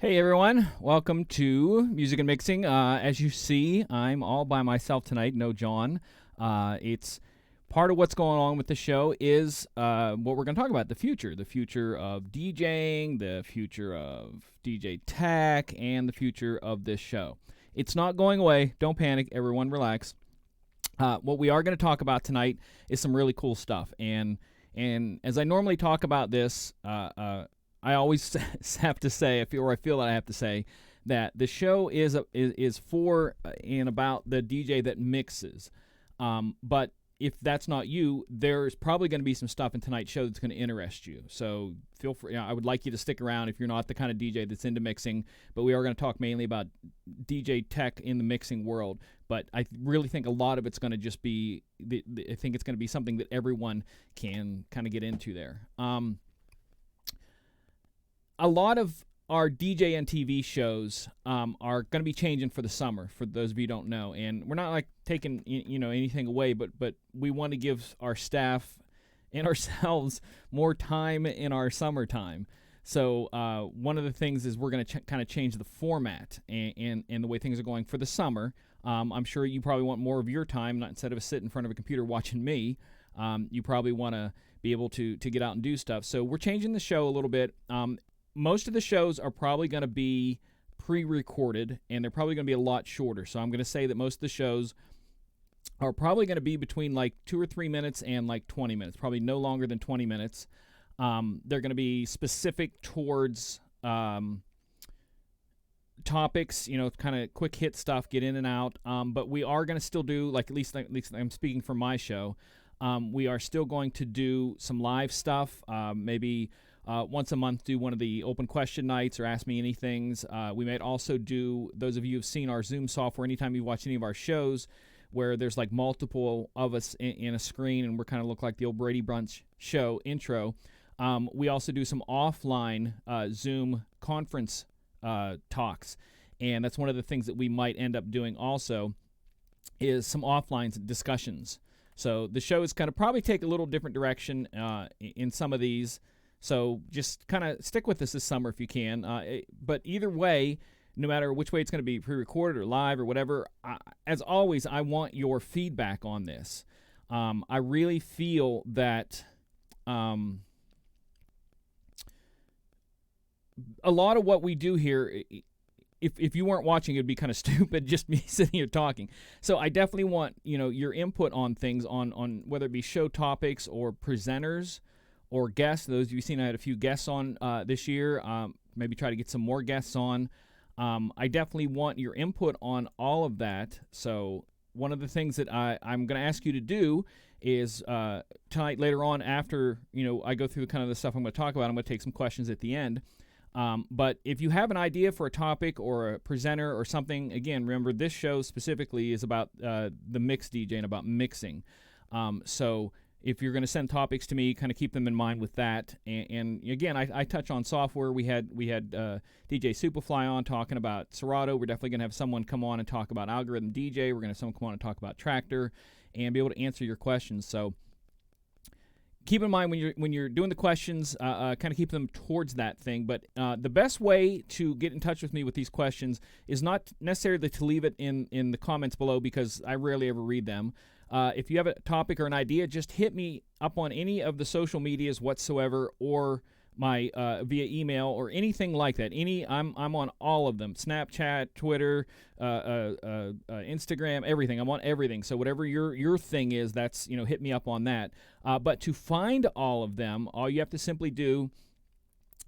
Hey everyone, welcome to Music and Mixing. As you see, I'm all by myself tonight, no John. It's part of what's going on with the show is what we're going to talk about, the future of DJing, the future of DJ tech, and the future of this show. It's not going away, don't panic, everyone relax. What we are going to talk about tonight is some really cool stuff, and as I normally talk about this, I always have to say, I feel that I have to say, that the show is for and about the DJ that mixes. But if that's not you, there's probably going to be some stuff in tonight's show that's going to interest you. So feel free. I would like you to stick around if you're not the kind of DJ that's into mixing. But we are going to talk mainly about DJ tech in the mixing world. But I really think a lot of it's going to just be, I think it's going to be something that everyone can kind of get into there. A lot of our DJNTV shows are going to be changing for the summer, for those of you who don't know. And we're not like taking anything away, but we want to give our staff and ourselves more time in our summertime. So one of the things is we're going to kind of change the format and the way things are going for the summer. I'm sure you probably want more of your time, not instead of sitting in front of a computer watching me. You probably want to be able to get out and do stuff. So we're changing the show a little bit. Most of the shows are probably going to be pre-recorded, and they're probably going to be a lot shorter. So I'm going to say that most of the shows are probably going to be between like 2 or 3 minutes and like 20 minutes, probably no longer than 20 minutes. They're going to be specific towards topics, kind of quick hit stuff, get in and out. But we are going to still do, at least I'm speaking for my show, we are still going to do some live stuff, maybe once a month do one of the open question nights or Ask Me Anythings. We might also do, those of you who have seen our Zoom software, anytime you watch any of our shows where there's like multiple of us in a screen and we're kind of look like the old Brady Brunch show intro, we also do some offline Zoom conference talks. And that's one of the things that we might end up doing also is some offline discussions. So the show is kind of probably take a little different direction in some of these. So just kind of stick with us this summer if you can. But either way, no matter which way it's going to be, pre-recorded or live or whatever, as always, I want your feedback on this. I really feel that a lot of what we do here, if you weren't watching, it would be kind of stupid, just me sitting here talking. So I definitely want your input on things, on whether it be show topics or presenters or guests. Those of you seen, I had a few guests on this year. Maybe try to get some more guests on. I definitely want your input on all of that. So one of the things that I'm going to ask you to do is tonight, later on, after I go through kind of the stuff I'm going to talk about, I'm going to take some questions at the end. But if you have an idea for a topic or a presenter or something, again, remember this show specifically is about the mix DJ and about mixing. So if you're going to send topics to me, kind of keep them in mind with that. And again, I touch on software. We had DJ Superfly on talking about Serato. We're definitely going to have someone come on and talk about Algorithm DJ. We're going to have someone come on and talk about Tractor and be able to answer your questions. So keep in mind when you're doing the questions, kind of keep them towards that thing. But the best way to get in touch with me with these questions is not necessarily to leave it in the comments below, because I rarely ever read them. If you have a topic or an idea, just hit me up on any of the social medias whatsoever, or my via email or anything like that. I'm on all of them: Snapchat, Twitter, Instagram, everything. I'm on everything. So whatever your thing is, that's hit me up on that. But to find all of them, all you have to simply do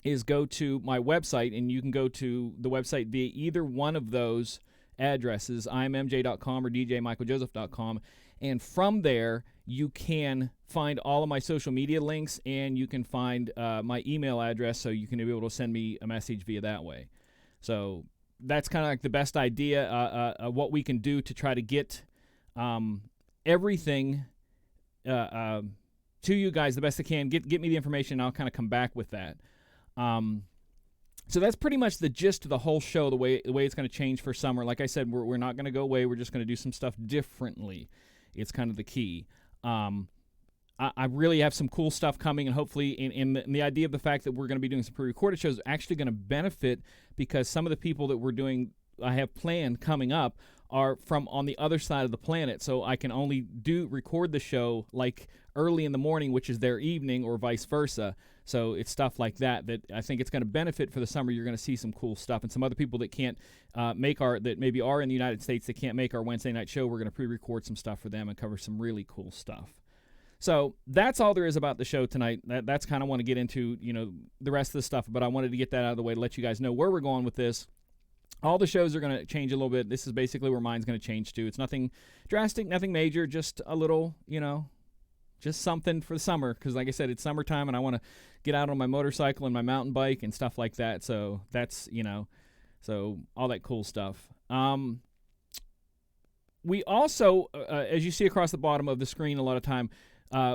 is go to my website, and you can go to the website via either one of those addresses, immj.com or djmichaeljoseph.com. And from there, you can find all of my social media links, and you can find my email address, so you can be able to send me a message via that way. So that's kind of like the best idea, what we can do to try to get everything to you guys the best I can. Get me the information, and I'll kind of come back with that. So that's pretty much the gist of the whole show, the way it's going to change for summer. Like I said, we're not going to go away. We're just going to do some stuff differently. It's kind of the key. I really have some cool stuff coming, and hopefully in the idea of the fact that we're going to be doing some pre-recorded shows is actually going to benefit, because some of the people that I have planned coming up are from on the other side of the planet, so I can only record the show like early in the morning, which is their evening, or vice versa. So it's stuff like that I think it's going to benefit for the summer. You're going to see some cool stuff, and some other people that can't that maybe are in the United States that can't make our Wednesday night show, we're going to pre-record some stuff for them and cover some really cool stuff. So that's all there is about the show tonight. That's kind of want to get into, the rest of the stuff, but I wanted to get that out of the way to let you guys know where we're going with this. All the shows are going to change a little bit. This is basically where mine's going to change to. It's nothing drastic, nothing major, just a little, just something for the summer, because like I said, it's summertime and I want to get out on my motorcycle and my mountain bike and stuff like that. So that's, so all that cool stuff. We also, as you see across the bottom of the screen a lot of time,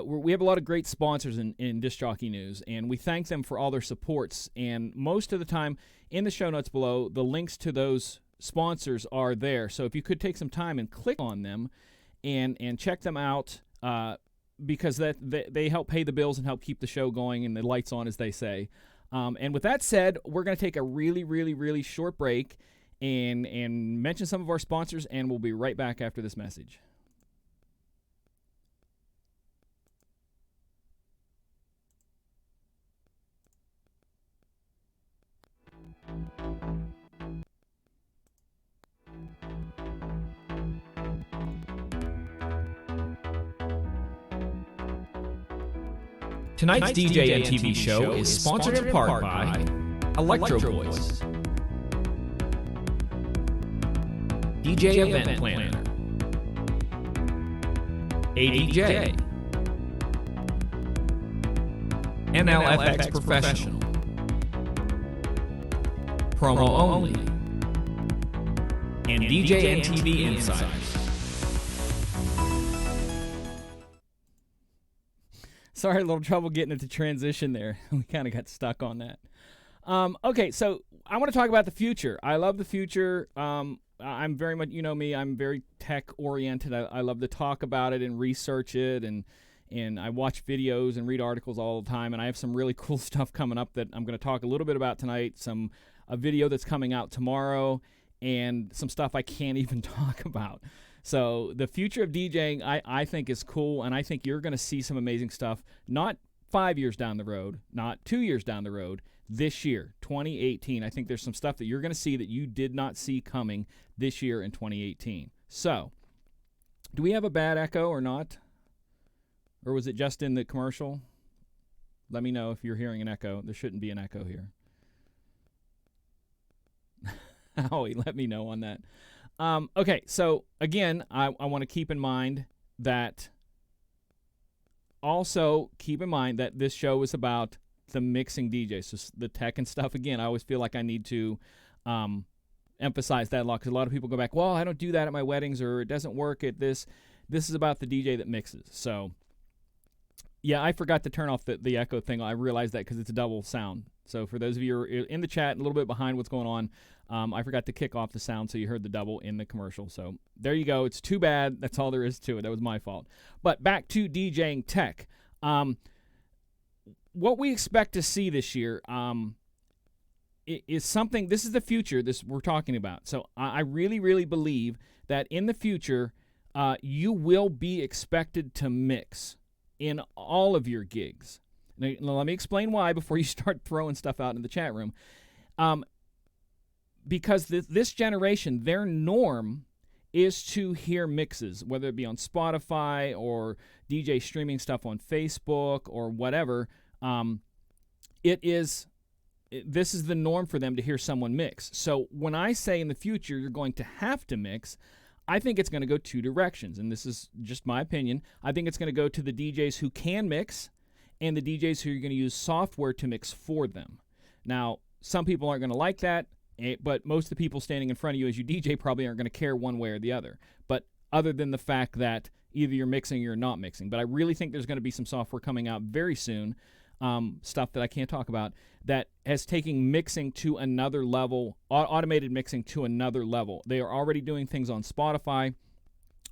we have a lot of great sponsors in Disc Jockey News, and we thank them for all their supports. And most of the time, in the show notes below, the links to those sponsors are there. So if you could take some time and click on them and check them out, because they help pay the bills and help keep the show going and the lights on, as they say. And with that said, we're going to take a really, really, really short break and mention some of our sponsors, and we'll be right back after this message. Tonight's DJNTV show is sponsored in part by Electro Boys, DJ Event Planner, ADJ, NLFX Professional, Promo Only, and DJNTV Insiders. Sorry, a little trouble getting it to transition there. We kind of got stuck on that. Okay, so I want to talk about the future. I love the future. I'm very much, me, I'm very tech-oriented. I love to talk about it and research it, and I watch videos and read articles all the time, and I have some really cool stuff coming up that I'm going to talk a little bit about tonight, a video that's coming out tomorrow, and some stuff I can't even talk about. So the future of DJing, I think, is cool, and I think you're going to see some amazing stuff, not 5 years down the road, not 2 years down the road, this year, 2018. I think there's some stuff that you're going to see that you did not see coming this year in 2018. So, do we have a bad echo or not? Or was it just in the commercial? Let me know if you're hearing an echo. There shouldn't be an echo here. Howie, let me know on that. Okay, so again, I want to keep in mind that this show is about the mixing DJ, so the tech and stuff. Again, I always feel like I need to emphasize that a lot, because a lot of people go back, well, I don't do that at my weddings, or it doesn't work at this. This is about the DJ that mixes. So, yeah, I forgot to turn off the echo thing. I realized that because it's a double sound. So for those of you who are in the chat, a little bit behind what's going on, I forgot to kick off the sound, so you heard the double in the commercial. So there you go. It's too bad. That's all there is to it. That was my fault. But back to DJing tech. What we expect to see this year is something. This is the future we're talking about. So I really, really believe that in the future, you will be expected to mix in all of your gigs. Now, let me explain why before you start throwing stuff out in the chat room. Because this generation, their norm is to hear mixes, whether it be on Spotify or DJ streaming stuff on Facebook or whatever. This is the norm for them to hear someone mix. So when I say in the future you're going to have to mix, I think it's going to go two directions, and this is just my opinion. I think it's going to go to the DJs who can mix and the DJs who are going to use software to mix for them. Now, some people aren't going to like that, but most of the people standing in front of you as you DJ probably aren't going to care one way or the other. But other than the fact that either you're mixing or you're not mixing. But I really think there's going to be some software coming out very soon, stuff that I can't talk about, that has taken mixing to another level, automated mixing to another level. They are already doing things on Spotify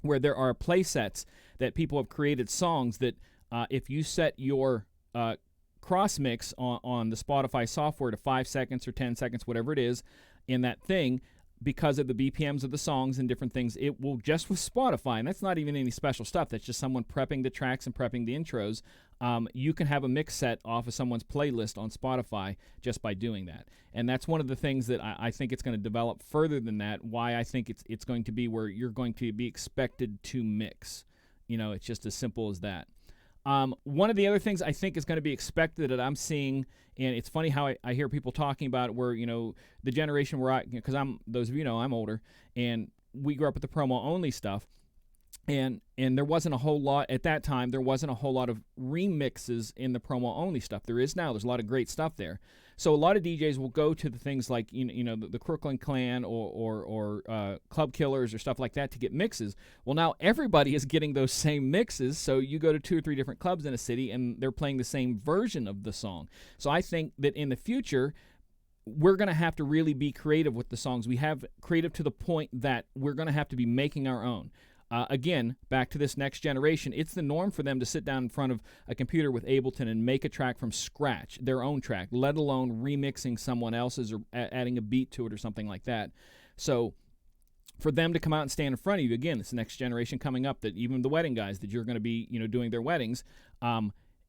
where there are play sets that people have created songs that if you set your cross mix on the Spotify software to 5 seconds or 10 seconds, whatever it is, in that thing, because of the BPMs of the songs and different things, it will just with Spotify, and that's not even any special stuff. That's just someone prepping the tracks and prepping the intros. You can have a mix set off of someone's playlist on Spotify just by doing that. And that's one of the things that I think it's going to develop further than that, why I think it's going to be where you're going to be expected to mix. It's just as simple as that. One of the other things I think is going to be expected that I'm seeing, and it's funny how I hear people talking about it where, the generation where because those of you know, I'm older, and we grew up with the promo-only stuff, and there wasn't a whole lot, at that time, there wasn't a whole lot of remixes in the promo-only stuff. There is now. There's a lot of great stuff there. So a lot of DJs will go to the things like, the Crooklyn Clan or Club Killers or stuff like that to get mixes. Well, now everybody is getting those same mixes, so you go to 2 or 3 different clubs in a city, and they're playing the same version of the song. So I think that in the future, we're going to have to really be creative with the songs. We have creative to the point that we're going to have to be making our own. Again, back to this next generation, it's the norm for them to sit down in front of a computer with Ableton and make a track from scratch, their own track, let alone remixing someone else's or adding a beat to it or something like that. So for them to come out and stand in front of you, again, this next generation coming up, that even the wedding guys that you're going to be doing their weddings,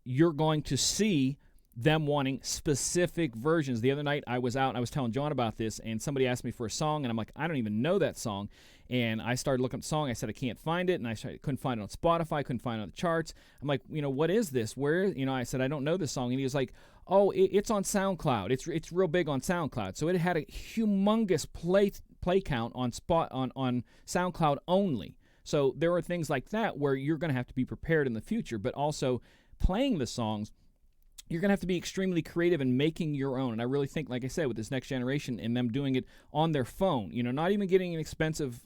you're going to see them wanting specific versions. The other night I was out and I was telling John about this, and somebody asked me for a song, and I'm like, I don't even know that song. And I started looking up the song. I said, I can't find it, and I couldn't find it on Spotify, couldn't find it on the charts. I'm like, what is this? Where, I said, I don't know this song. And he was like, oh, it's on SoundCloud. It's real big on SoundCloud. So it had a humongous play count on SoundCloud only. So there are things like that where you're going to have to be prepared in the future, but also playing the songs, you're going to have to be extremely creative in making your own. And I really think, like I said, with this next generation and them doing it on their phone, not even getting an expensive,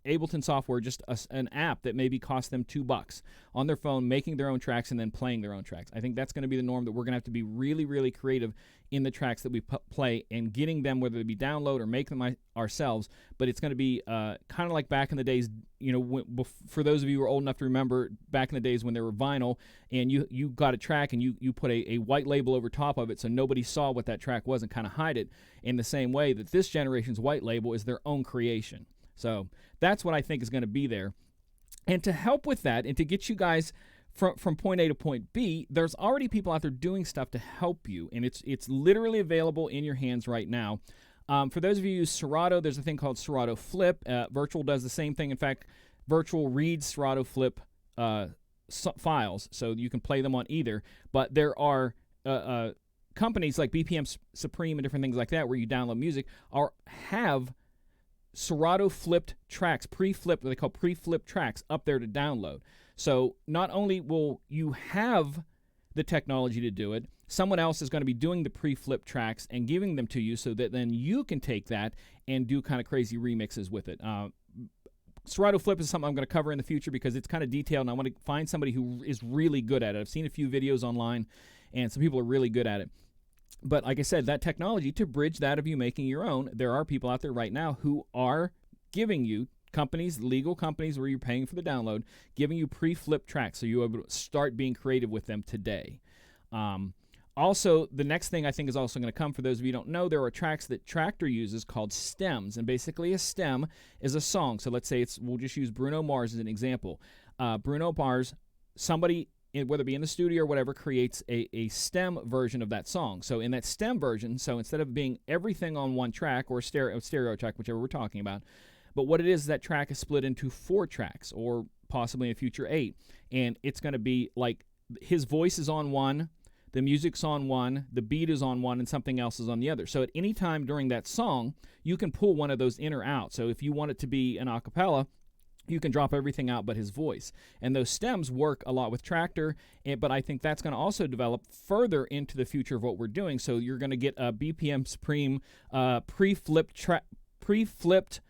Ableton software, just an app that maybe cost them $2 on their phone, making their own tracks and then playing their own tracks. I think that's going to be the norm, that we're going to have to be really, really creative in the tracks that we play and getting them, whether it be download or make them ourselves. But it's going to be kind of like back in the days, for those of you who are old enough to remember back in the days when there were vinyl and you got a track and you put a white label over top of it so nobody saw what that track was and kind of hide it, in the same way that this generation's white label is their own creation. So that's what I think is going to be there. And to help with that and to get you guys from point A to point B, there's already people out there doing stuff to help you, and it's literally available in your hands right now. For those of you who use Serato, there's a thing called Serato Flip. Virtual does the same thing. In fact, Virtual reads Serato Flip files, so you can play them on either. But there are companies like BPM Supreme and different things like that where you download music have Serato flipped tracks, pre-flipped, what they call pre-flipped tracks, up there to download. So not only will you have the technology to do it, someone else is going to be doing the pre-flipped tracks and giving them to you so that then you can take that and do kind of crazy remixes with it. Serato Flip is something I'm going to cover in the future because it's kind of detailed, and I want to find somebody who is really good at it. I've seen a few videos online, and some people are really good at it. But like I said, that technology, to bridge that of you making your own, there are people out there right now who are giving you, companies, legal companies where you're paying for the download, giving you pre-flipped tracks so you're able to start being creative with them today. Also, the next thing I think is also going to come, for those of you who don't know, there are tracks that Traktor uses called stems. And basically a stem is a song. So let's say we'll just use Bruno Mars as an example. Bruno Mars, somebody, whether it be in the studio or whatever, creates a stem version of that song. So in that stem version, so instead of being everything on one track or stereo track, whichever we're talking about, but what it is, that track is split into 4 tracks or possibly in the future 8. And it's going to be like his voice is on one, the music's on one, the beat is on one, and something else is on the other. So at any time during that song, you can pull one of those in or out. So if you want it to be an a cappella, you can drop everything out but his voice. And those stems work a lot with Traktor, but I think that's going to also develop further into the future of what we're doing. So you're going to get a BPM Supreme pre-flipped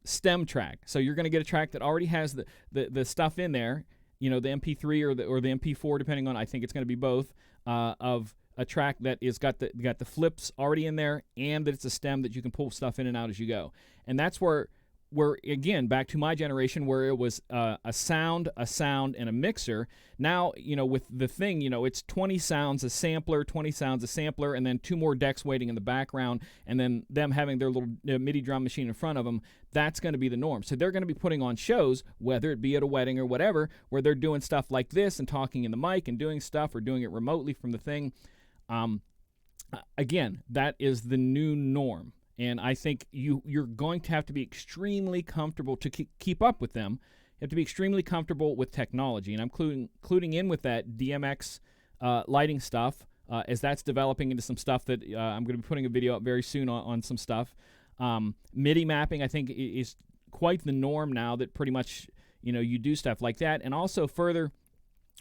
stem track. So you're going to get a track that already has the stuff in there, the MP3 or the MP4, depending on, I think it's going to be both, of a track that is got the flips already in there, and that it's a stem that you can pull stuff in and out as you go. And that's where where, again, back to my generation, where it was a sound, and a mixer. Now, with the thing, it's 20 sounds, a sampler, 20 sounds, a sampler, and then 2 more decks waiting in the background, and then them having their little MIDI drum machine in front of them. That's going to be the norm. So they're going to be putting on shows, whether it be at a wedding or whatever, where they're doing stuff like this and talking in the mic and doing stuff or doing it remotely from the thing. Again, that is the new norm. And I think you're going to have to be extremely comfortable to keep up with them. You have to be extremely comfortable with technology. And I'm including in with that DMX lighting stuff as that's developing into some stuff that I'm going to be putting a video up very soon on some stuff. MIDI mapping, I think, is quite the norm now, that pretty much, you do stuff like that. And also further,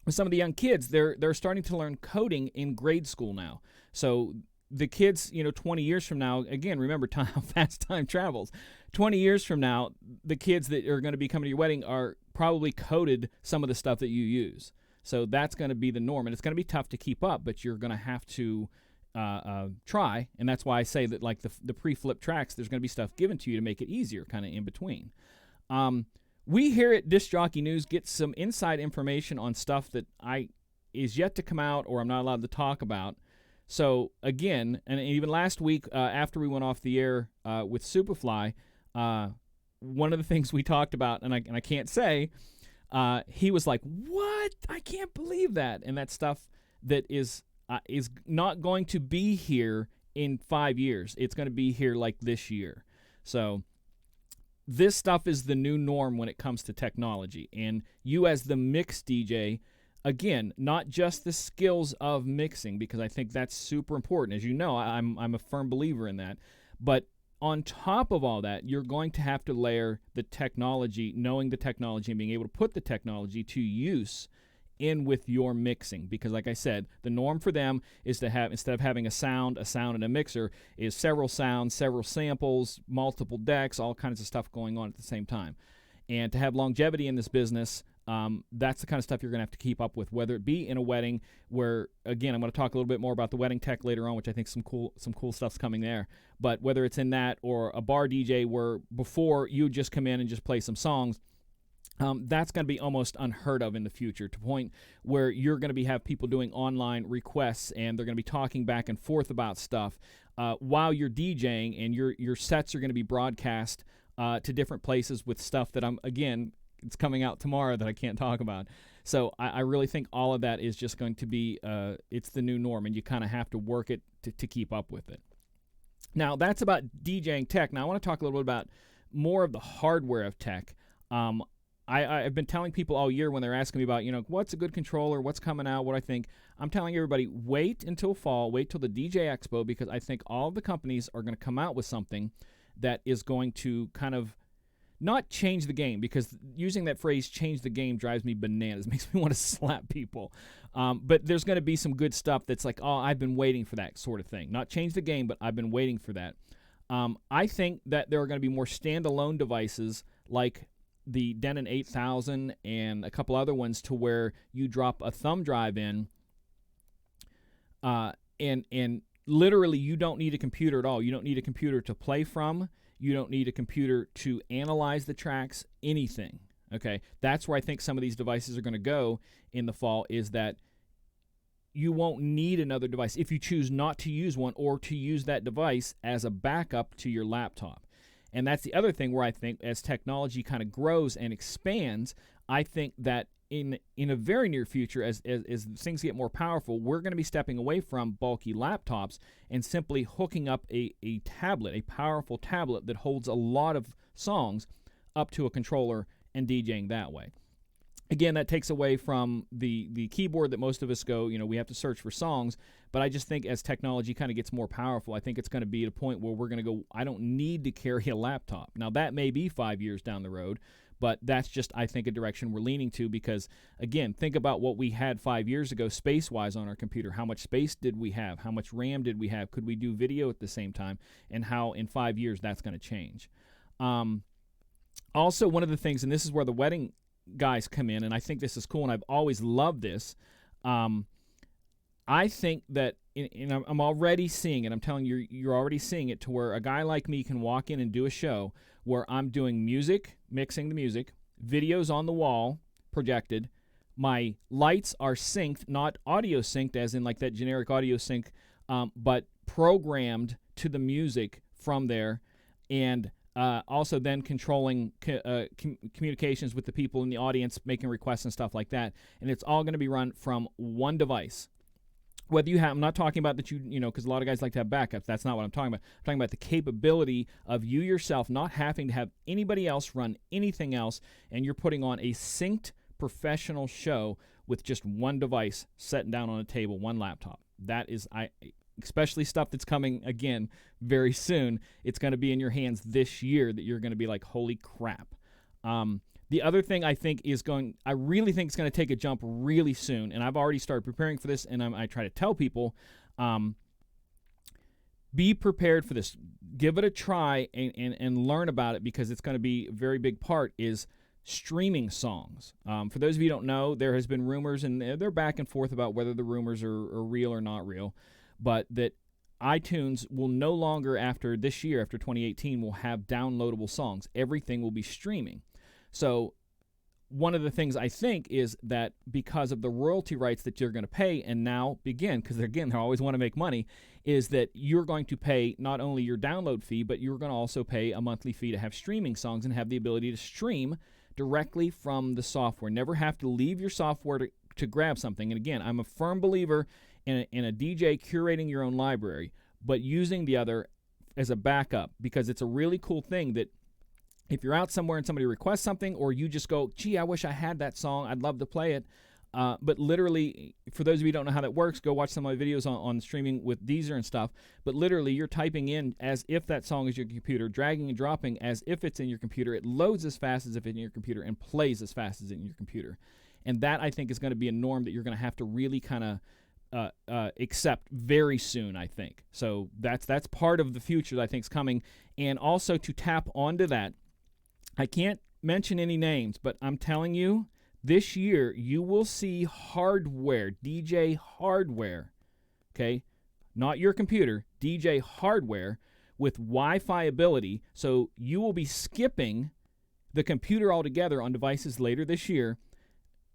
with some of the young kids, they're starting to learn coding in grade school now. So the kids, 20 years from now, again, remember how fast time travels. 20 years from now, the kids that are going to be coming to your wedding are probably coded some of the stuff that you use. So that's going to be the norm, and it's going to be tough to keep up, but you're going to have to try, and that's why I say that, like the pre-flip tracks, there's going to be stuff given to you to make it easier, kind of in between. We here at Disc Jockey News get some inside information on stuff that is yet to come out or I'm not allowed to talk about. So again, and even last week after we went off the air with Superfly, one of the things we talked about, and I can't say, he was like, "What? I can't believe that!" And that stuff that is not going to be here in 5 years. It's going to be here like this year. So this stuff is the new norm when it comes to technology. And you as the mix DJ, again, not just the skills of mixing, because I think that's super important. As you know, I'm a firm believer in that. But on top of all that, you're going to have to layer the technology, knowing the technology and being able to put the technology to use in with your mixing. Because like I said, the norm for them is to have, instead of having a sound and a mixer, is several sounds, several samples, multiple decks, all kinds of stuff going on at the same time. And to have longevity in this business, that's the kind of stuff you're going to have to keep up with, whether it be in a wedding where, again, I'm going to talk a little bit more about the wedding tech later on, which I think some cool stuff's coming there. But whether it's in that or a bar DJ where before you just come in and just play some songs, that's going to be almost unheard of in the future, to the point where you're going to have people doing online requests and they're going to be talking back and forth about stuff while you're DJing, and your sets are going to be broadcast to different places with stuff that it's coming out tomorrow that I can't talk about. So I really think all of that is just going to be, it's the new norm, and you kind of have to work it to keep up with it. Now, that's about DJing tech. Now, I want to talk a little bit about more of the hardware of tech. I've been telling people all year when they're asking me about, what's a good controller, what's coming out, what I think. I'm telling everybody, wait until fall, wait till the DJ Expo, because I think all of the companies are going to come out with something that is going to kind of not change the game, because using that phrase, change the game, drives me bananas, makes me want to slap people. But there's going to be some good stuff that's like, oh, I've been waiting for that sort of thing. Not change the game, but I've been waiting for that. I think that there are going to be more standalone devices like the Denon 8000 and a couple other ones, to where you drop a thumb drive in and literally you don't need a computer at all. You don't need a computer to play from. You don't need a computer to analyze the tracks, anything. Okay, that's where I think some of these devices are going to go in the fall, is that you won't need another device if you choose not to use one, or to use that device as a backup to your laptop. And that's the other thing where I think as technology kind of grows and expands, I think that in a very near future, as things get more powerful, we're going to be stepping away from bulky laptops and simply hooking up a tablet, a powerful tablet that holds a lot of songs, up to a controller and DJing that way. Again, that takes away from the keyboard that most of us go, we have to search for songs. But I just think as technology kind of gets more powerful, I think it's going to be at a point where we're going to go, I don't need to carry a laptop. Now, that may be 5 years down the road, but that's just, I think, a direction we're leaning to, because, again, think about what we had 5 years ago space-wise on our computer. How much space did we have? How much RAM did we have? Could we do video at the same time? And how in 5 years that's going to change. Also, one of the things, and this is where the wedding guys come in, and I think this is cool, and I've always loved this. I think that, and I'm already seeing it. I'm telling you, you're already seeing it to where a guy like me can walk in and do a show where I'm doing music, mixing the music, videos on the wall, projected. My lights are synced, not audio synced, as in like that generic audio sync, but programmed to the music from there, and also then controlling communications with the people in the audience, making requests and stuff like that. And it's all going to be run from one device. Whether you have, I'm not talking about that because a lot of guys like to have backups. That's not what I'm talking about. I'm talking about the capability of you yourself not having to have anybody else run anything else, and you're putting on a synced professional show with just one device sitting down on a table, one laptop. That is, especially stuff that's coming again very soon. It's going to be in your hands this year that you're going to be like, holy crap. The other thing I really think it's going to take a jump really soon, and I've already started preparing for this, and I try to tell people, be prepared for this. Give it a try and learn about it, because it's going to be a very big part, is streaming songs. For those of you who don't know, there has been rumors, and they're back and forth about whether the rumors are real or not real, but that iTunes will no longer, after this year, after 2018, will have downloadable songs. Everything will be streaming. So one of the things I think is that because of the royalty rights that you're going to pay, and now begin, because they always want to make money, is that you're going to pay not only your download fee, but you're going to also pay a monthly fee to have streaming songs and have the ability to stream directly from the software. Never have to leave your software to grab something. And again, I'm a firm believer in a DJ curating your own library, but using the other as a backup, because it's a really cool thing that if you're out somewhere and somebody requests something, or you just go, gee, I wish I had that song, I'd love to play it. But literally, for those of you who don't know how that works, go watch some of my videos on streaming with Deezer and stuff. But literally, you're typing in as if that song is your computer, dragging and dropping as if it's in your computer. It loads as fast as if it's in your computer and plays as fast as in your computer. And that, I think, is going to be a norm that you're going to have to really kind of accept very soon, I think. So that's part of the future that I think is coming. And also, to tap onto that, I can't mention any names, but I'm telling you, this year you will see hardware, DJ hardware, okay? Not your computer, DJ hardware with Wi-Fi ability. So you will be skipping the computer altogether on devices later this year.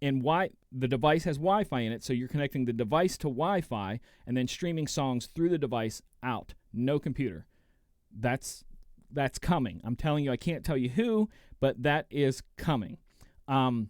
And the device has Wi-Fi in it, so you're connecting the device to Wi-Fi and then streaming songs through the device out. No computer. That's coming. I'm telling you, I can't tell you who, but that is coming. A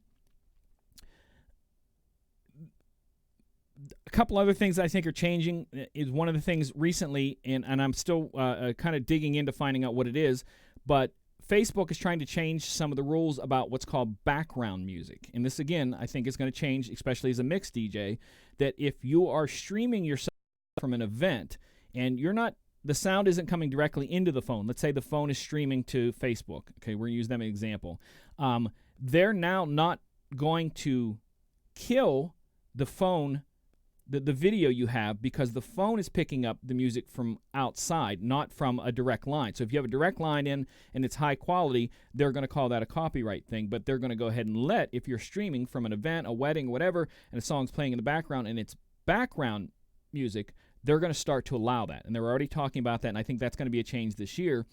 couple other things I think are changing is one of the things recently, and I'm still kind of digging into finding out what it is, but Facebook is trying to change some of the rules about what's called background music. And this, again, I think is going to change, especially as a mixed DJ, that if you are streaming yourself from an event and the sound isn't coming directly into the phone. Let's say the phone is streaming to Facebook. Okay, we're going to use them as an example. They're now not going to kill the phone, the video you have, because the phone is picking up the music from outside, not from a direct line. So if you have a direct line in and it's high quality, they're going to call that a copyright thing, but they're going to go ahead and if you're streaming from an event, a wedding, whatever, and a song's playing in the background and it's background music, they're going to start to allow that. And they're already talking about that, and I think that's going to be a change this year.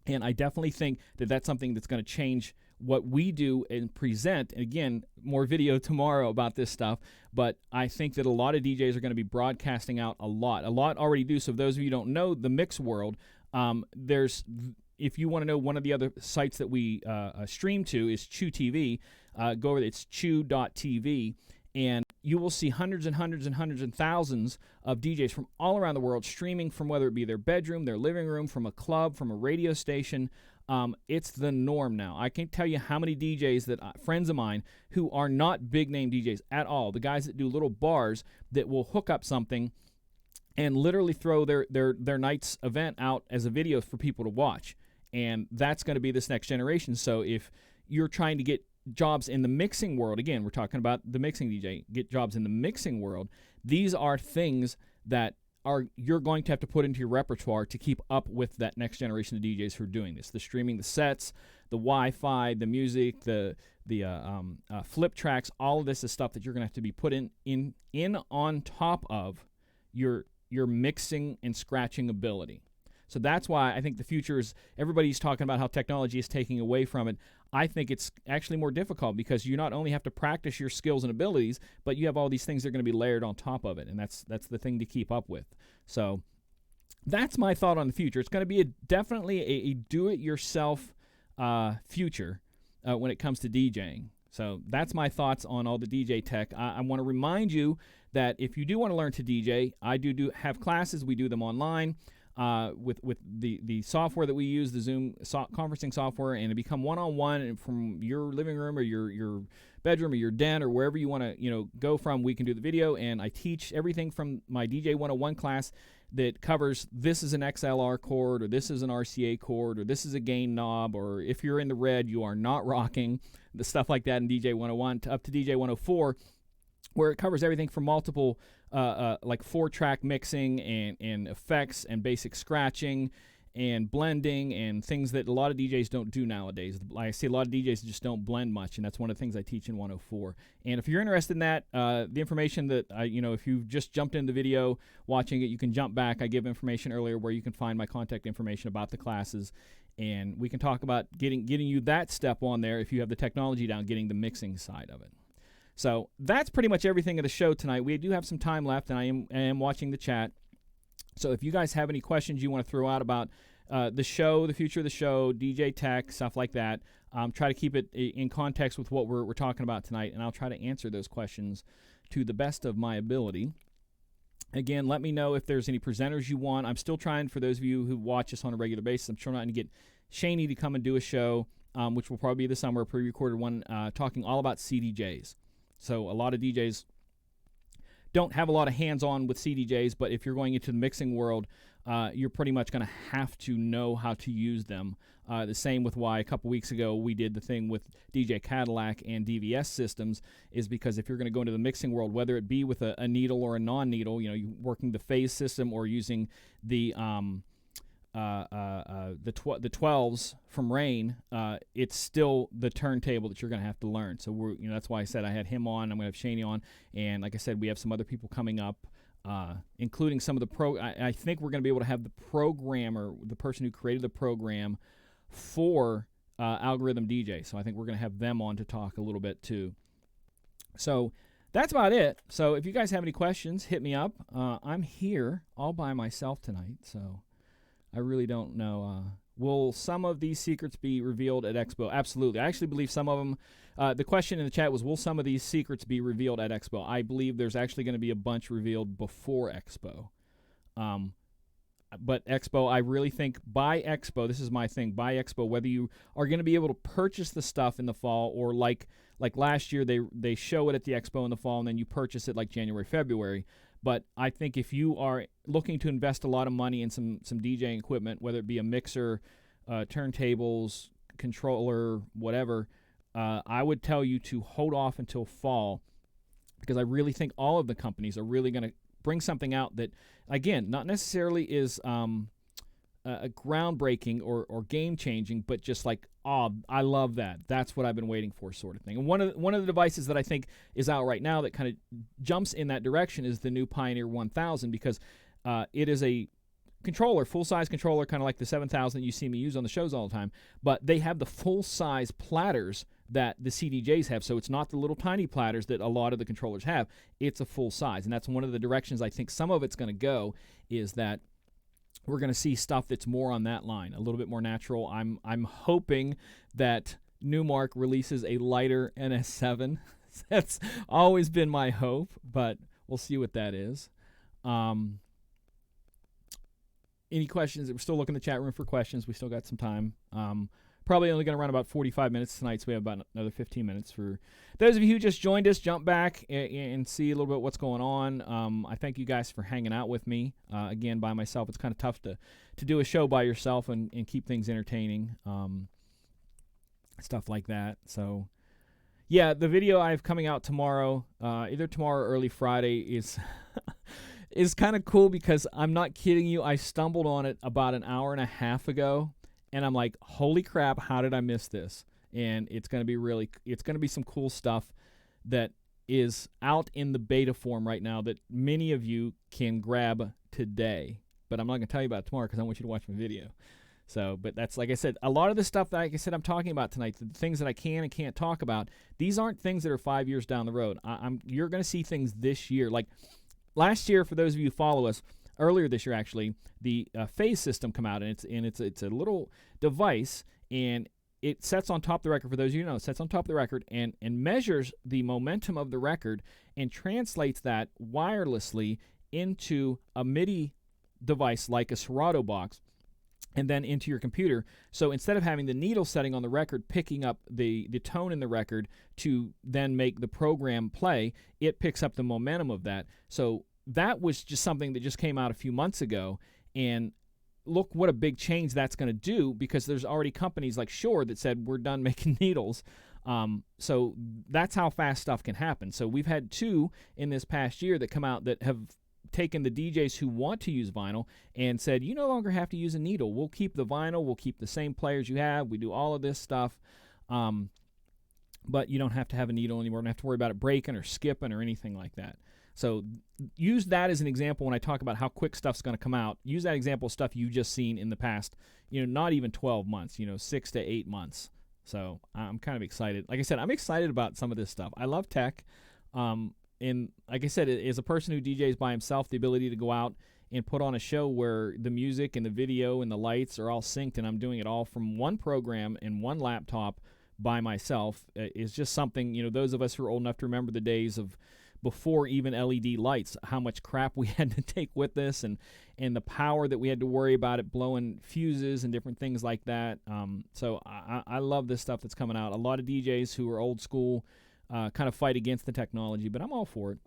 And I definitely think that that's something that's going to change what we do and present. And again, more video tomorrow about this stuff, but I think that a lot of DJs are going to be broadcasting out a lot. A lot already do. So those of you who don't know the mix world, if you want to know one of the other sites that we stream to is Chew TV. Go over there. It's chew.tv. And you will see hundreds and hundreds and hundreds and thousands of DJs from all around the world streaming from whether it be their bedroom, their living room, from a club, from a radio station. It's the norm now. I can't tell you how many DJs that friends of mine who are not big-name DJs at all, the guys that do little bars that will hook up something and literally throw their night's event out as a video for people to watch. And that's going to be this next generation. So if you're trying to get jobs in the mixing world, again, we're talking about the mixing DJ, get jobs in the mixing world, these are things that you're going to have to put into your repertoire to keep up with that next generation of DJs who are doing this. The streaming, the sets, the Wi-Fi, the music, the flip tracks. All of this is stuff that you're going to have to be put in on top of your mixing and scratching ability. So that's why I think the future is, everybody's talking about how technology is taking away from it. I think it's actually more difficult because you not only have to practice your skills and abilities, but you have all these things that are going to be layered on top of it, and that's the thing to keep up with. So that's my thought on the future. It's going to be definitely a do-it-yourself future when it comes to DJing. So that's my thoughts on all the DJ tech. I want to remind you that if you do want to learn to DJ, I do have classes. We do them online. With the software that we use, the Zoom conferencing software, and to become one-on-one from your living room or your bedroom or your den or wherever you want to go from, we can do the video, and I teach everything from my DJ 101 class that covers this is an XLR chord, or this is an RCA chord, or this is a gain knob, or if you're in the red, you are not rocking, the stuff like that in DJ 101 up to DJ 104, where it covers everything from multiple like 4-track mixing and effects and basic scratching and blending and things that a lot of DJs don't do nowadays. I see a lot of DJs just don't blend much, and that's one of the things I teach in 104. And if you're interested in that, the information that, if you've just jumped into the video watching it, you can jump back. I give information earlier where you can find my contact information about the classes, and we can talk about getting you that step on there if you have the technology down, getting the mixing side of it. So that's pretty much everything of the show tonight. We do have some time left, and I am watching the chat. So if you guys have any questions you want to throw out about the show, the future of the show, DJ tech, stuff like that, try to keep it in context with what we're talking about tonight, and I'll try to answer those questions to the best of my ability. Again, let me know if there's any presenters you want. I'm still trying, for those of you who watch us on a regular basis, I'm trying to get Shaney to come and do a show, which will probably be this summer, a pre-recorded one, talking all about CDJs. So a lot of DJs don't have a lot of hands-on with CDJs, but if you're going into the mixing world, you're pretty much going to have to know how to use them. The same with why a couple weeks ago we did the thing with DJ Cadillac and DVS systems, is because if you're going to go into the mixing world, whether it be with a needle or a non-needle, you working the phase system or using the 12s from Rain, it's still the turntable that you're going to have to learn. So that's why I said I had him on. I'm going to have Shaney on, and like I said, we have some other people coming up, including some of the I think we're going to be able to have the programmer, the person who created the program for Algorithm DJ. So I think we're going to have them on to talk a little bit too. So that's about it. So if you guys have any questions, hit me up. I'm here all by myself tonight, so I really don't know. Will some of these secrets be revealed at Expo? Absolutely. I actually believe some of them. The question in the chat was, will some of these secrets be revealed at Expo? I believe there's actually going to be a bunch revealed before Expo. But Expo, I really think by Expo, this is my thing, by Expo, whether you are going to be able to purchase the stuff in the fall, or like last year, they show it at the Expo in the fall, and then you purchase it like January, February. But I think if you are looking to invest a lot of money in some DJing equipment, whether it be a mixer, turntables, controller, whatever, I would tell you to hold off until fall, because I really think all of the companies are really going to bring something out that, again, not necessarily is a groundbreaking or game-changing, but just like, oh, I love that. That's what I've been waiting for, sort of thing. And one of the devices that I think is out right now that kind of jumps in that direction is the new Pioneer 1000, because it is a controller, full-size controller, kind of like the 7000 you see me use on the shows all the time, but they have the full-size platters that the CDJs have, so it's not the little tiny platters that a lot of the controllers have. It's a full size, and that's one of the directions I think some of it's going to go, is that we're going to see stuff that's more on that line, a little bit more natural. I'm hoping that Newmark releases a lighter NS7. That's always been my hope, but we'll see what that is. Any questions? We're still looking in the chat room for questions. We still got some time. Probably only going to run about 45 minutes tonight, so we have about another 15 minutes. For those of you who just joined us, jump back and see a little bit what's going on. I thank you guys for hanging out with me. Again, by myself, it's kind of tough to do a show by yourself and keep things entertaining, stuff like that. So, yeah, the video I have coming out tomorrow, either tomorrow or early Friday, is kind of cool, because I'm not kidding you. I stumbled on it about an hour and a half ago, and I'm like, holy crap, how did I miss this? And it's going to be some cool stuff that is out in the beta form right now that many of you can grab today. But I'm not going to tell you about it tomorrow because I want you to watch my video. So, but that's, like I said, a lot of the stuff that, like I said, I'm talking about tonight, the things that I can and can't talk about, these aren't things that are 5 years down the road. You're going to see things this year. Like last year, for those of you who follow us, earlier this year actually, the phase system come out, and it's a little device, and it sets on top of the record. For those of you who know, it sets on top of the record and measures the momentum of the record and translates that wirelessly into a MIDI device like a Serato box, and then into your computer. So instead of having the needle setting on the record picking up the tone in the record to then make the program play, it picks up the momentum of that. So that was just something that just came out a few months ago, and look what a big change that's going to do, because there's already companies like Shure that said we're done making needles. So that's how fast stuff can happen. So we've had 2 in this past year that come out that have taken the DJs who want to use vinyl and said, you no longer have to use a needle. We'll keep the vinyl. We'll keep the same players you have. We do all of this stuff. But you don't have to have a needle anymore. You don't have to worry about it breaking or skipping or anything like that. So use that as an example when I talk about how quick stuff's going to come out. Use that example of stuff you've just seen in the past, not even 12 months, 6 to 8 months. So I'm kind of excited. Like I said, I'm excited about some of this stuff. I love tech. And like I said, as a person who DJs by himself, the ability to go out and put on a show where the music and the video and the lights are all synced, and I'm doing it all from one program and one laptop by myself, is just something, those of us who are old enough to remember the days of before even LED lights, how much crap we had to take with this, and the power that we had to worry about it blowing fuses and different things like that. So I love this stuff that's coming out. A lot of DJs who are old school kind of fight against the technology, but I'm all for it.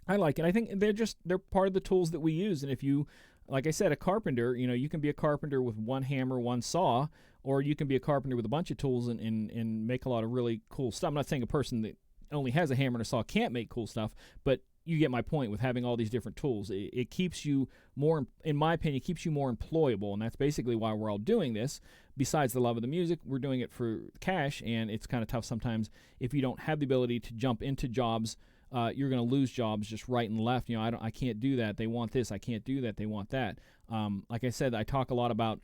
I like it. I think they're part of the tools that we use. And if you, like I said, a carpenter, you can be a carpenter with one hammer, one saw, or you can be a carpenter with a bunch of tools and make a lot of really cool stuff. I'm not saying a person that only has a hammer and a saw can't make cool stuff, but you get my point with having all these different tools. It keeps you more, in my opinion, it keeps you more employable, and that's basically why we're all doing this. Besides the love of the music, we're doing it for cash, and it's kind of tough sometimes if you don't have the ability to jump into jobs. You're going to lose jobs just right and left. I can't do that. They want this. I can't do that. They want that. Like I said, I talk a lot about.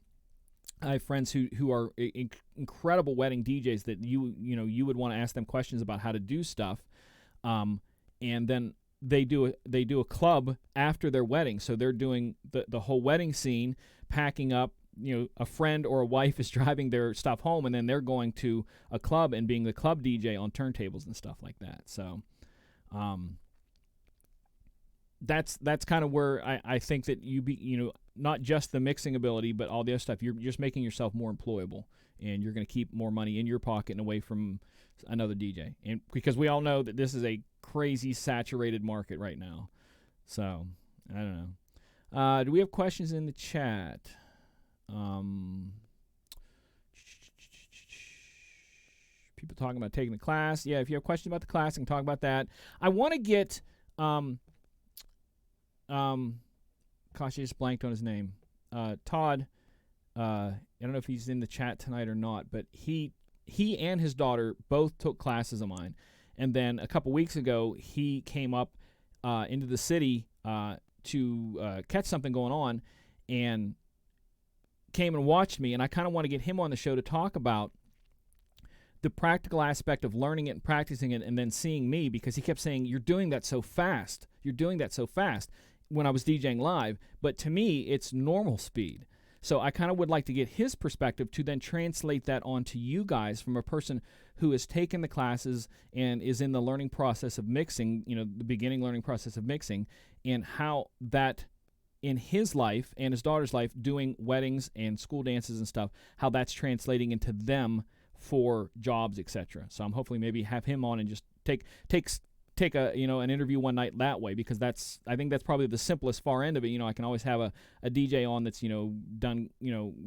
I have friends who are incredible wedding DJs that you would want to ask them questions about how to do stuff, and then they do a club after their wedding. So they're doing the whole wedding scene, packing up. A friend or a wife is driving their stuff home, and then they're going to a club and being the club DJ on turntables and stuff like that. So that's kind of where I think that not just the mixing ability, but all the other stuff. You're just making yourself more employable, and you're going to keep more money in your pocket and away from another DJ. And because we all know that this is a crazy saturated market right now. So I don't know. Do we have questions in the chat? People talking about taking the class. Yeah, if you have questions about the class, I can talk about that. I want to get gosh, I just blanked on his name. Todd. I don't know if he's in the chat tonight or not, but he and his daughter both took classes of mine. And then a couple weeks ago, he came up into the city to catch something going on, and came and watched me. And I kind of want to get him on the show to talk about the practical aspect of learning it and practicing it, and then seeing me, because he kept saying, "You're doing that so fast. You're doing that so fast." When I was DJing live, but to me, it's normal speed. So I kind of would like to get his perspective to then translate that onto you guys from a person who has taken the classes and is in the learning process of mixing, the beginning learning process of mixing, and how that in his life and his daughter's life, doing weddings and school dances and stuff, how that's translating into them for jobs, etc. So I'm hopefully maybe have him on and just take a an interview one night that way, because I think that's probably the simplest far end of it. I can always have a DJ on that's done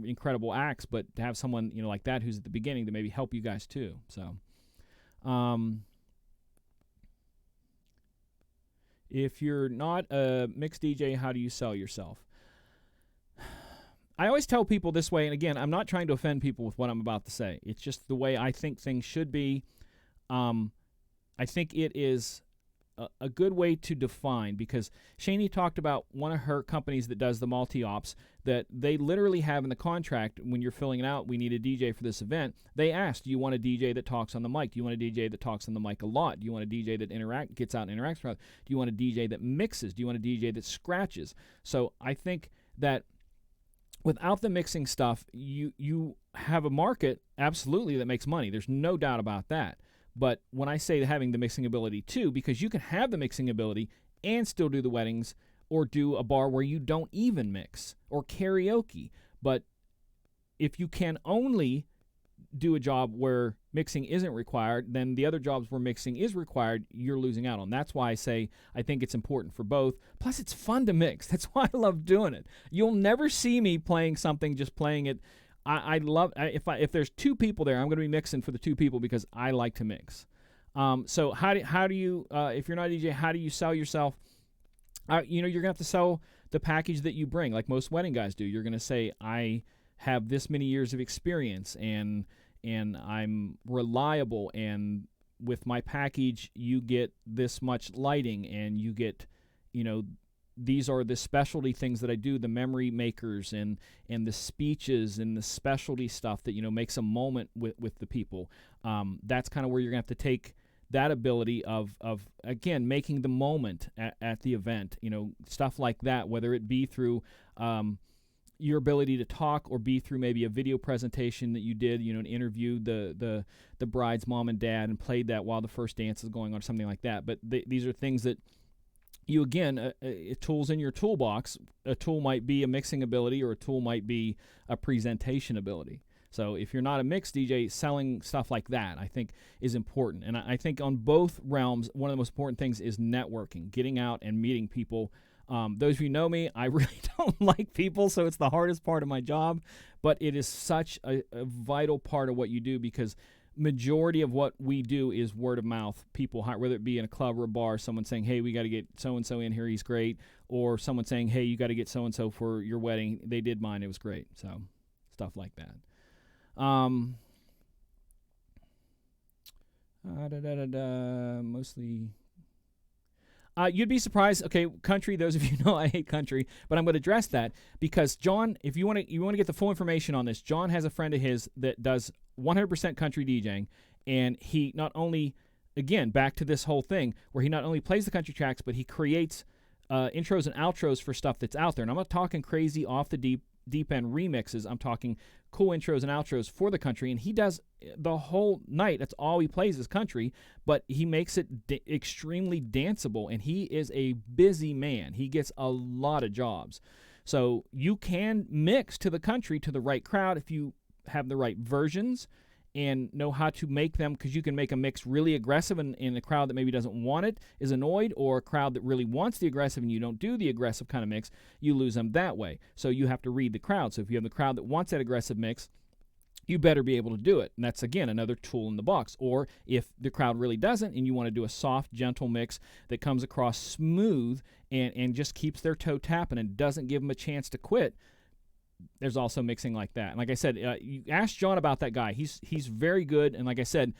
incredible acts, but to have someone like that who's at the beginning to maybe help you guys too. So if you're not a mixed DJ, how do you sell yourself? I always tell people this way, and again, I'm not trying to offend people with what I'm about to say. It's just the way I think things should be. I think it is a good way to define, because Shani talked about one of her companies that does the multi-ops, that they literally have in the contract when you're filling it out, we need a DJ for this event. They asked, do you want a DJ that talks on the mic? Do you want a DJ that talks on the mic a lot? Do you want a DJ that gets out and interacts? Do you want a DJ that mixes? Do you want a DJ that scratches? So I think that without the mixing stuff, you have a market, absolutely, that makes money. There's no doubt about that. But when I say having the mixing ability too, because you can have the mixing ability and still do the weddings or do a bar where you don't even mix, or karaoke. But if you can only do a job where mixing isn't required, then the other jobs where mixing is required, you're losing out on. That's why I say I think it's important for both. Plus, it's fun to mix. That's why I love doing it. You'll never see me playing something, just playing it. I love, if there's two people there, I'm going to be mixing for the two people because I like to mix. So how do you if you're not a DJ, how do you sell yourself? You're going to have to sell the package that you bring, like most wedding guys do. You're going to say, I have this many years of experience, and I'm reliable, and with my package you get this much lighting, and you get, these are the specialty things that I do, the memory makers and the speeches and the specialty stuff that, makes a moment with the people. That's kind of where you're going to have to take that ability of again, making the moment at the event, stuff like that, whether it be through your ability to talk, or be through maybe a video presentation that you did, and interviewed the bride's mom and dad and played that while the first dance is going on, or something like that. But these are things that you, again, tools in your toolbox. A tool might be a mixing ability, or a tool might be a presentation ability. So if you're not a mix DJ, selling stuff like that, I think, is important. And I think on both realms, one of the most important things is networking, getting out and meeting people. Those of you who know me, I really don't like people, so it's the hardest part of my job. But it is such a vital part of what you do, because majority of what we do is word of mouth. People, whether it be in a club or a bar, someone saying, hey, we got to get so-and-so in here, he's great. Or someone saying, hey, you got to get so-and-so for your wedding. They did mine, it was great. So stuff like that. Mostly. You'd be surprised. Okay, country. Those of you know I hate country, but I'm going to address that because John, if you want to get the full information on this, John has a friend of his that does 100% country DJing, and he not only, again, back to this whole thing where he not only plays the country tracks, but he creates intros and outros for stuff that's out there. And I'm not talking crazy off the deep end remixes. I'm talking cool intros and outros for the country, and he does the whole night. That's all he plays is country, but he makes it extremely danceable, and he is a busy man. He gets a lot of jobs. So you can mix to the country, to the right crowd, if you have the right versions and know how to make them, because you can make a mix really aggressive, and in a crowd that maybe doesn't want it is annoyed, or a crowd that really wants the aggressive and you don't do the aggressive kind of mix, you lose them that way. So you have to read the crowd. So if you have the crowd that wants that aggressive mix, you better be able to do it. And that's, again, another tool in the box. Or if the crowd really doesn't and you want to do a soft, gentle mix that comes across smooth and just keeps their toe tapping and doesn't give them a chance to quit, there's also mixing like that. And like I said, you ask John about that guy. He's very good. And like I said,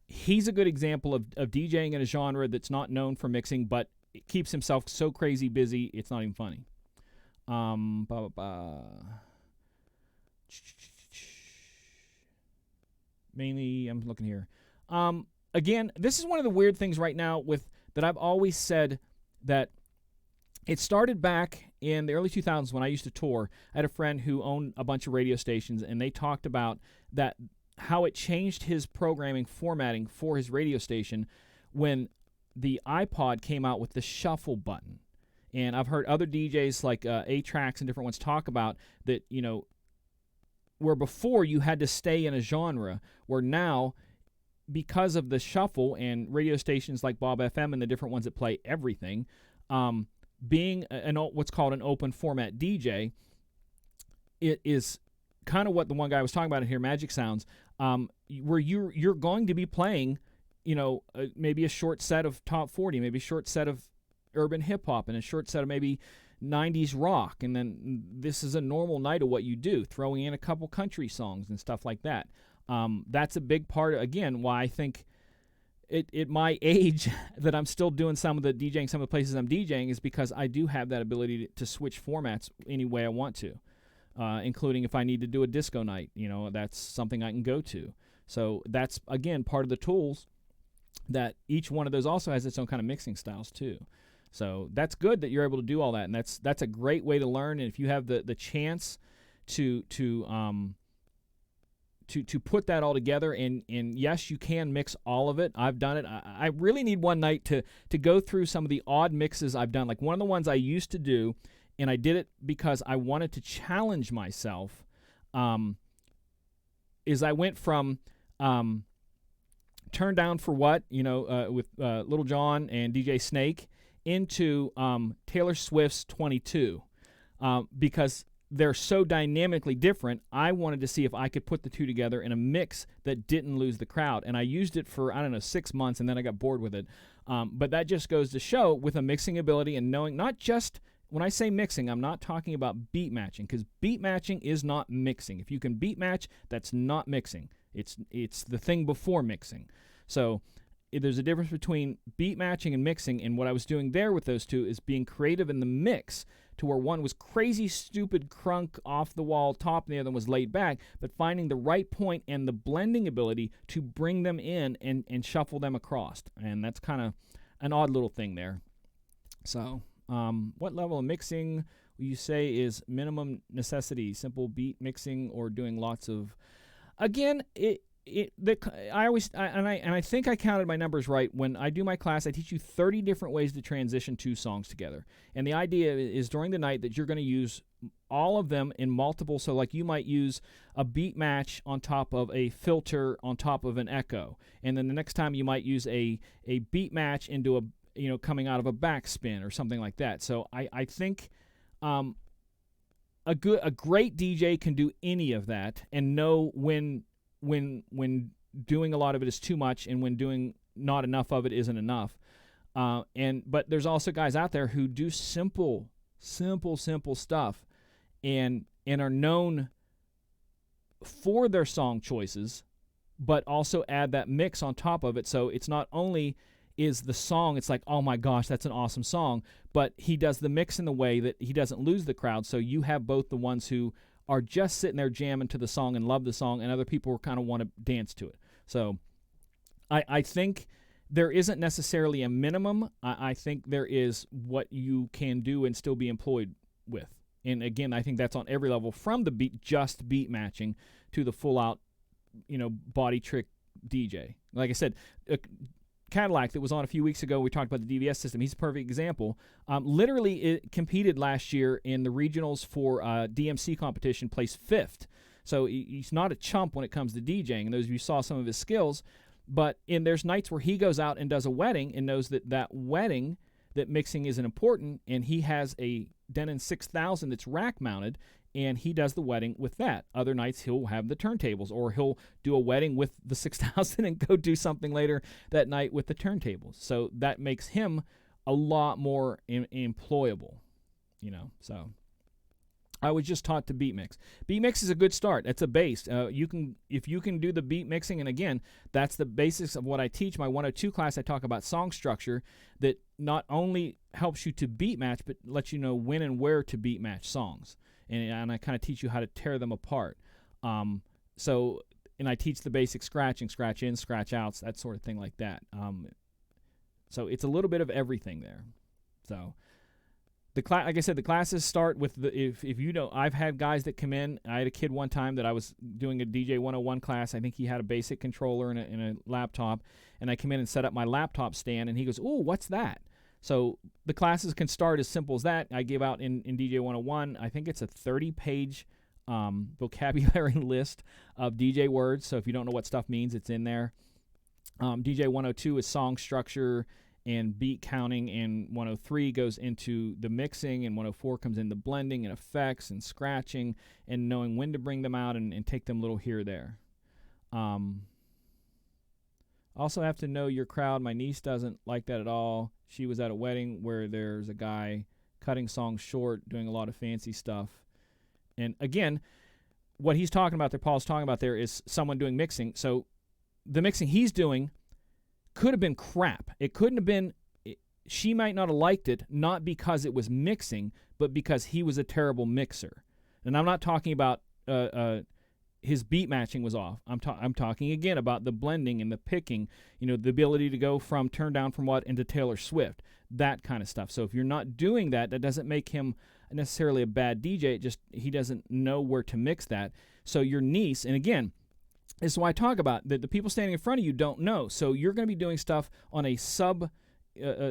he's a good example of DJing in a genre that's not known for mixing, but it keeps himself so crazy busy, it's not even funny. Mainly, I'm looking here. Again, this is one of the weird things right now that I've always said, that it started back in the early 2000s when I used to tour. I had a friend who owned a bunch of radio stations, and they talked about that, how it changed his programming formatting for his radio station when the iPod came out with the shuffle button. And I've heard other DJs like A-Tracks and different ones talk about that, where before you had to stay in a genre, where now, because of the shuffle and radio stations like Bob FM and the different ones that play everything, being what's called an open format DJ, it is kind of what the one guy was talking about in here, Magic Sounds, where you're going to be playing, maybe a short set of top 40, maybe a short set of urban hip hop, and a short set of maybe 90s rock, and then this is a normal night of what you do, throwing in a couple country songs and stuff like that. That's a big part, again, why I think at my age that I'm still doing some of the DJing, some of the places I'm DJing, is because I do have that ability to switch formats any way I want to, including if I need to do a disco night. That's something I can go to. So that's, again, part of the tools that each one of those also has its own kind of mixing styles too. So that's good that you're able to do all that, and that's a great way to learn. And if you have the chance to put that all together, and yes, you can mix all of it. I've done it. I really need one night to go through some of the odd mixes I've done. Like one of the ones I used to do, and I did it because I wanted to challenge myself, is I went from Turn Down for What, with Little John and DJ Snake, into Taylor Swift's 22, because they're so dynamically different. I wanted to see if I could put the two together in a mix that didn't lose the crowd. And I used it for, 6 months, and then I got bored with it. But that just goes to show, with a mixing ability and knowing, not just, when I say mixing, I'm not talking about beat matching, because beat matching is not mixing. If you can beat match, that's not mixing. It's the thing before mixing. So there's a difference between beat matching and mixing, and what I was doing there with those two is being creative in the mix, to where one was crazy, stupid, crunk, off-the-wall top, and the other one was laid back, but finding the right point and the blending ability to bring them in and shuffle them across. And that's kind of an odd little thing there. So what level of mixing will you say is minimum necessity? Simple beat mixing or doing lots of... Again, I think I counted my numbers right. When I do my class, I teach you 30 different ways to transition two songs together. And the idea is during the night that you're going to use all of them in multiple. So like you might use a beat match on top of a filter on top of an echo. And then the next time you might use a beat match into a, coming out of a backspin or something like that. So I think a great DJ can do any of that and know when doing a lot of it is too much and when doing not enough of it isn't enough. But there's also guys out there who do simple stuff and are known for their song choices, but also add that mix on top of it. So it's not only is the song, it's like, oh my gosh, that's an awesome song, but he does the mix in the way that he doesn't lose the crowd. So you have both the ones who are just sitting there jamming to the song and love the song, and other people kind of want to dance to it. So I think there isn't necessarily a minimum. I think there is what you can do and still be employed with. And again, I think that's on every level, from the beat matching to the full out, body trick DJ. Like I said, Cadillac that was on a few weeks ago, we talked about the DVS system. He's a perfect example. Literally, it competed last year in the regionals for DMC competition, placed 5th. So he's not a chump when it comes to DJing. And those of you saw some of his skills. But there's nights where he goes out and does a wedding and knows that wedding, that mixing isn't important, and he has a Denon 6000 that's rack mounted, and he does the wedding with that. Other nights he'll have the turntables, or he'll do a wedding with the 6000 and go do something later that night with the turntables. So that makes him a lot more employable, So I was just taught to beat mix. Beat mix is a good start. That's a base. If you can do the beat mixing, and again, that's the basics of what I teach. My 102 class, I talk about song structure that not only helps you to beat match, but lets you know when and where to beat match songs. And I kind of teach you how to tear them apart. And I teach the basic scratching, scratch in, scratch outs, that sort of thing like that. So it's a little bit of everything there. So like I said, the classes start with if you know, I've had guys that come in. I had a kid one time that I was doing a DJ 101 class. I think he had a basic controller and a laptop, and I come in and set up my laptop stand, and he goes, "Ooh, what's that?" So the classes can start as simple as that. I give out in DJ 101, I think it's a 30-page vocabulary list of DJ words. So if you don't know what stuff means, it's in there. DJ 102 is song structure and beat counting, and 103 goes into the mixing, and 104 comes into blending and effects and scratching and knowing when to bring them out and take them a little here or there. Also have to know your crowd. My niece doesn't like that at all. She was at a wedding where there's a guy cutting songs short, doing a lot of fancy stuff. And again, what he's talking about there, Paul's talking about there, is someone doing mixing. So the mixing he's doing could have been crap. It couldn't have been, she might not have liked it, not because it was mixing, but because he was a terrible mixer. And I'm not talking about his beat matching was off. I'm talking again about the blending and the picking, the ability to go from Turn Down From What into Taylor Swift, that kind of stuff. So if you're not doing that, that doesn't make him necessarily a bad DJ. It just, he doesn't know where to mix that. So your niece, and again, this is why I talk about that the people standing in front of you don't know. So you're going to be doing stuff on a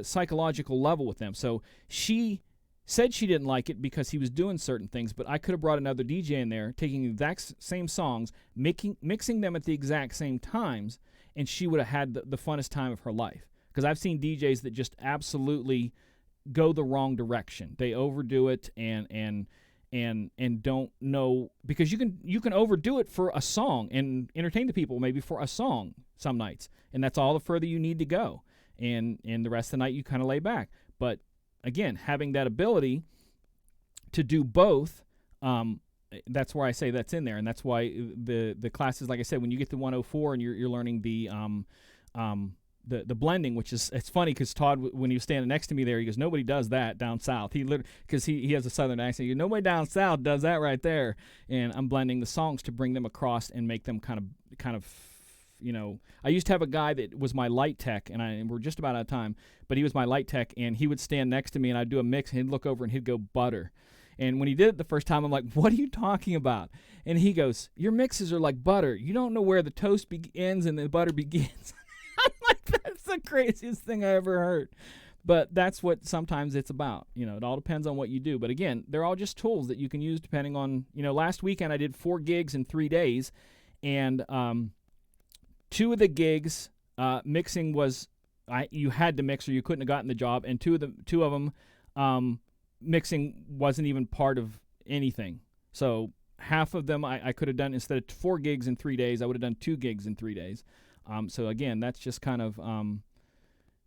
psychological level with them. So she said she didn't like it because he was doing certain things, but I could have brought another DJ in there, taking the exact same songs, mixing them at the exact same times, and she would have had the funnest time of her life. Because I've seen DJs that just absolutely go the wrong direction. They overdo it and don't know, because you can overdo it for a song and entertain the people maybe for a song some nights, and that's all the further you need to go. And the rest of the night you kind of lay back. But again, having that ability to do both, that's where I say that's in there, and that's why the classes, like I said, when you get to 104 and you're learning the blending, which is, it's funny because Todd, when he was standing next to me there, he goes, nobody does that down south. He literally, because he has a southern accent, he goes, nobody down south does that right there. And I'm blending the songs to bring them across and make them kind of. I used to have a guy that was my light tech, and we're just about out of time, but he was my light tech, and he would stand next to me, and I'd do a mix, and he'd look over, and he'd go, butter. And when he did it the first time, I'm like, what are you talking about? And he goes, your mixes are like butter. You don't know where the toast ends and the butter begins. I'm like, that's the craziest thing I ever heard. But that's what sometimes it's about. It all depends on what you do. But again, they're all just tools that you can use depending on, last weekend I did 4 gigs in 3 days, and 2 of the gigs, mixing was, you had to mix or you couldn't have gotten the job, and 2 of them, mixing wasn't even part of anything. So half of them I could have done, instead of 4 gigs in 3 days, I would have done 2 gigs in 3 days. So again, that's just kind of,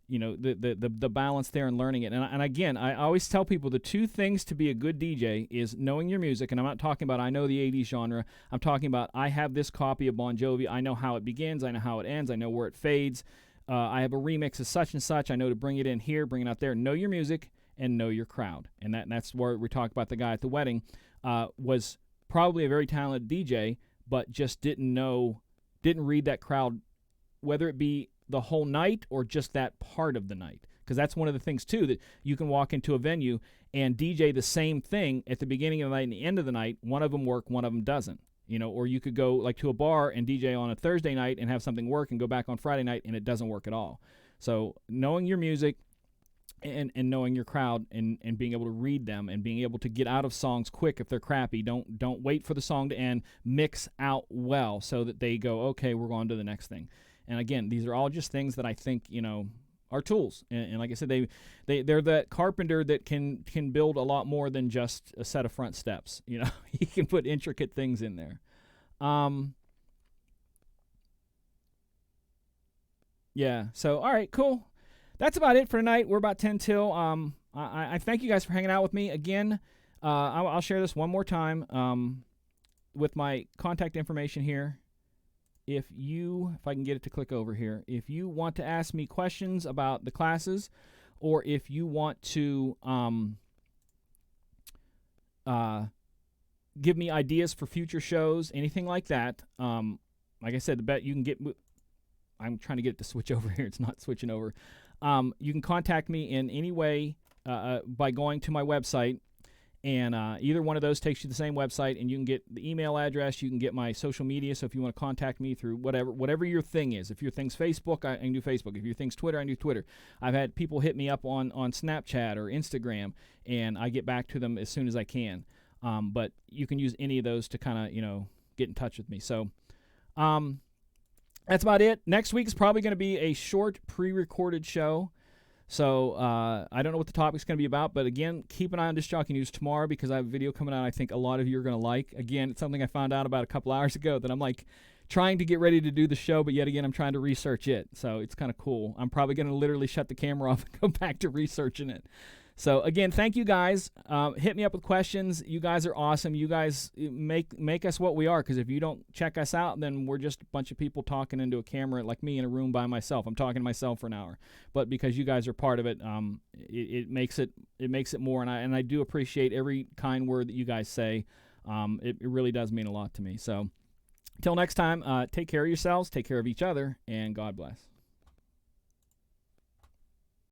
the balance there and learning it. And again, I always tell people the 2 things to be a good DJ is knowing your music, and I'm not talking about I know the 80s genre. I'm talking about I have this copy of Bon Jovi. I know how it begins. I know how it ends. I know where it fades. I have a remix of such and such. I know to bring it in here, bring it out there. Know your music and know your crowd. And that's where we talk about the guy at the wedding was probably a very talented DJ, but just didn't read that crowd, whether it be the whole night or just that part of the night. Because that's one of the things, too, that you can walk into a venue and DJ the same thing at the beginning of the night and the end of the night. One of them work, one of them doesn't. Or you could go like to a bar and DJ on a Thursday night and have something work and go back on Friday night and it doesn't work at all. So knowing your music and knowing your crowd and being able to read them and being able to get out of songs quick if they're crappy. Don't wait for the song to end. Mix out well so that they go, okay, we're going to the next thing. And again, these are all just things that I think, are tools. And like I said, they're that carpenter that can build a lot more than just a set of front steps. He can put intricate things in there. Yeah. So, all right, cool. That's about it for tonight. We're about 10 till. I thank you guys for hanging out with me again. I'll share this one more time with my contact information here. If I can get it to click over here, if you want to ask me questions about the classes, or if you want to give me ideas for future shows, anything like that, like I said, the bet you can get. I'm trying to get it to switch over here. It's not switching over. You can contact me in any way by going to my website. And either one of those takes you to the same website, and you can get the email address. You can get my social media. So if you want to contact me through whatever your thing is. If your thing's Facebook, I can do Facebook. If your thing's Twitter, I can do Twitter. I've had people hit me up on Snapchat or Instagram, and I get back to them as soon as I can. But you can use any of those to kind of, get in touch with me. So that's about it. Next week is probably going to be a short pre-recorded show. So I don't know what the topic's going to be about, but again, keep an eye on Disc Jockey News tomorrow because I have a video coming out I think a lot of you are going to like. Again, it's something I found out about a couple hours ago that I'm like trying to get ready to do the show, but yet again, I'm trying to research it. So it's kind of cool. I'm probably going to literally shut the camera off and go back to researching it. So again, thank you guys. Hit me up with questions. You guys are awesome. You guys make us what we are, because if you don't check us out, then we're just a bunch of people talking into a camera like me in a room by myself. I'm talking to myself for an hour. But because you guys are part of it, it makes it more, and I do appreciate every kind word that you guys say. It really does mean a lot to me. So until next time, take care of yourselves, take care of each other, and God bless.